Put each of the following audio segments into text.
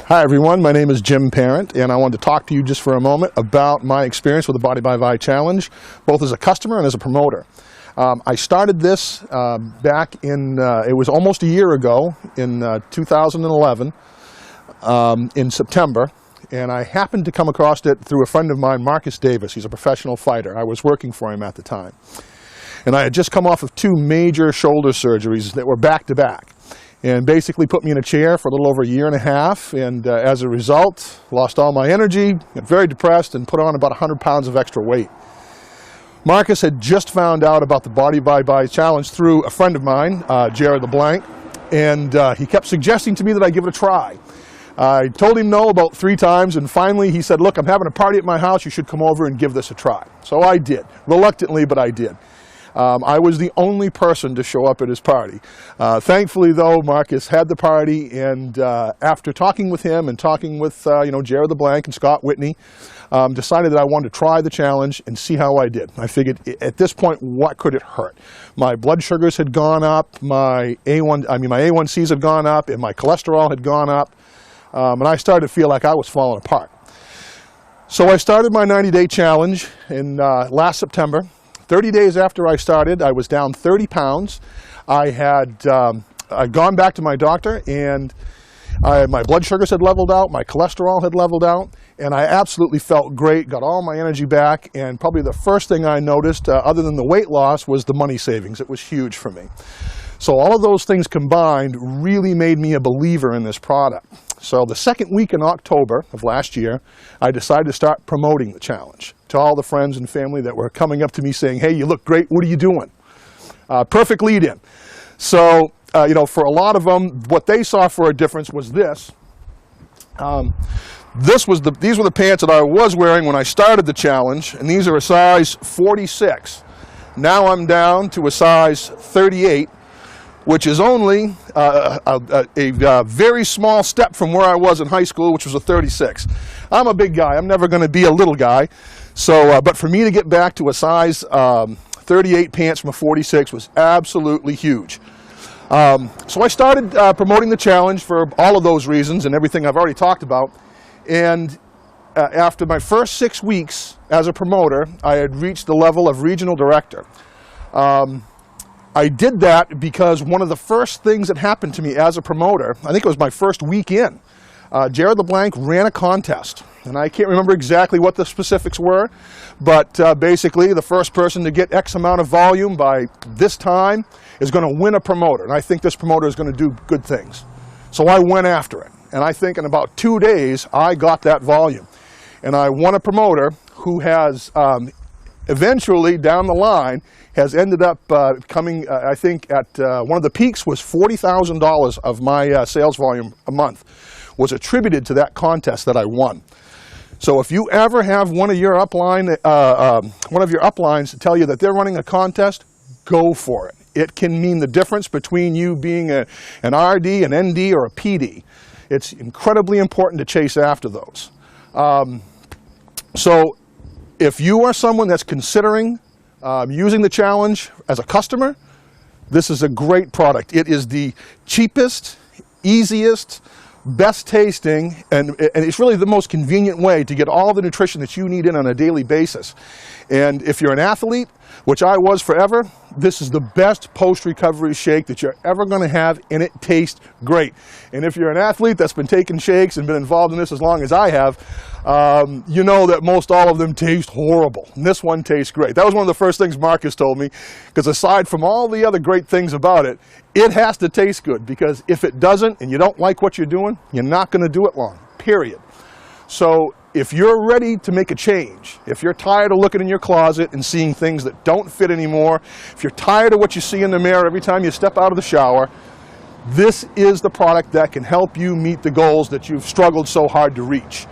Hi everyone, my name is Jim Parent, and I wanted to talk to you just for a moment about my experience with the Body by Vi Challenge, both as a customer and as a promoter. I started this back in, it was almost a year ago, in 2011, in September, and I happened to come across it through a friend of mine, Marcus Davis. He's a professional fighter. I was working for him at the time. And I had just come off of 2 major shoulder surgeries that were back-to-back. And basically put me in a chair for a little over a year and a half, and as a result, lost all my energy, got very depressed, and put on about 100 pounds of extra weight. Marcus had just found out about the Body by Vi Challenge through a friend of mine, Jared LeBlanc, and he kept suggesting to me that I give it a try. I told him no about 3 times, and finally he said, "Look, I'm having a party at my house, you should come over and give this a try." So I did, reluctantly, but I did. I was the only person to show up at his party. Thankfully, though, Marcus had the party, and after talking with him and talking with Jared LeBlanc and Scott Whitney, decided that I wanted to try the challenge and see how I did. I figured at this point, what could it hurt? My blood sugars had gone up, my A1Cs had gone up, and my cholesterol had gone up, and I started to feel like I was falling apart. So I started my 90-day challenge in last September. 30 days after I started, I was down 30 pounds. I had I'd gone back to my doctor, and my blood sugars had leveled out, my cholesterol had leveled out, and I absolutely felt great, got all my energy back, and probably the first thing I noticed, other than the weight loss, was the money savings. It was huge for me. So all of those things combined really made me a believer in this product. So the second week in October of last year, I decided to start promoting the challenge to all the friends and family that were coming up to me saying, "Hey, you look great, what are you doing?" Perfect lead-in. So, for a lot of them, what they saw for a difference was this. These were the pants that I was wearing when I started the challenge, and these are a size 46. Now I'm down to a size 38, which is only a very small step from where I was in high school, which was a 36. I'm a big guy. I'm never going to be a little guy. So, but for me to get back to a size 38 pants from a 46 was absolutely huge. So I started promoting the challenge for all of those reasons and everything I've already talked about. And after my first 6 weeks as a promoter, I had reached the level of regional director. I did that because one of the first things that happened to me as a promoter, I think it was my first week in, Jared LeBlanc ran a contest. And I can't remember exactly what the specifics were, but basically the first person to get X amount of volume by this time is going to win a promoter. And I think this promoter is going to do good things. So I went after it. And I think in about 2 days, I got that volume. And I won a promoter who has eventually, down the line, has ended up coming, I think, at one of the peaks was $40,000 of my sales volume a month was attributed to that contest that I won. So if you ever have one of your uplines tell you that they're running a contest, go for it. It can mean the difference between you being an RD, an ND, or a PD. It's incredibly important to chase after those. So if you are someone that's considering using the challenge as a customer, this is a great product. It is the cheapest, easiest, best tasting, and it's really the most convenient way to get all the nutrition that you need in on a daily basis. And if you're an athlete, which I was forever, this is the best post-recovery shake that you're ever going to have, and it tastes great. And if you're an athlete that's been taking shakes and been involved in this as long as I have, you know that most all of them taste horrible. And this one tastes great. That was one of the first things Marcus told me, because aside from all the other great things about it, it has to taste good, because if it doesn't and you don't like what you're doing, you're not going to do it long, period. So if you're ready to make a change, if you're tired of looking in your closet and seeing things that don't fit anymore, if you're tired of what you see in the mirror every time you step out of the shower, this is the product that can help you meet the goals that you've struggled so hard to reach.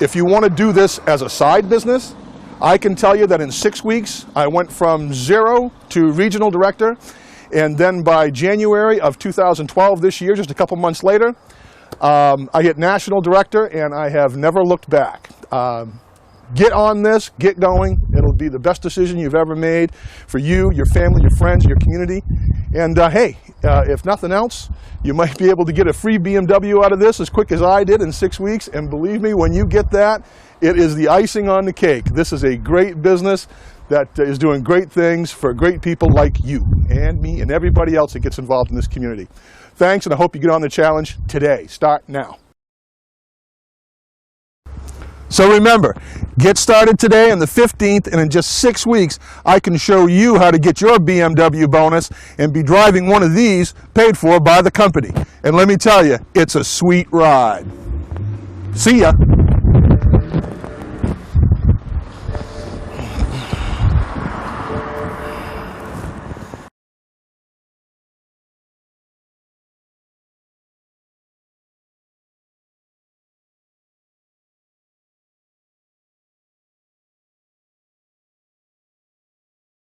If you want to do this as a side business, I can tell you that in 6 weeks, I went from 0 to regional director, and then by January of 2012, this year, just a couple months later, I hit national director, and I have never looked back. Get on this, get going. It'll be the best decision you've ever made for you, your family, your friends, your community. And hey, if nothing else, you might be able to get a free BMW out of this as quick as I did in 6 weeks. And believe me, when you get that, it is the icing on the cake. This is a great business that is doing great things for great people like you and me and everybody else that gets involved in this community. Thanks, and I hope you get on the challenge today. Start now. So remember, get started today on the 15th, and in just 6 weeks, I can show you how to get your BMW bonus and be driving one of these paid for by the company. And let me tell you, it's a sweet ride. See ya.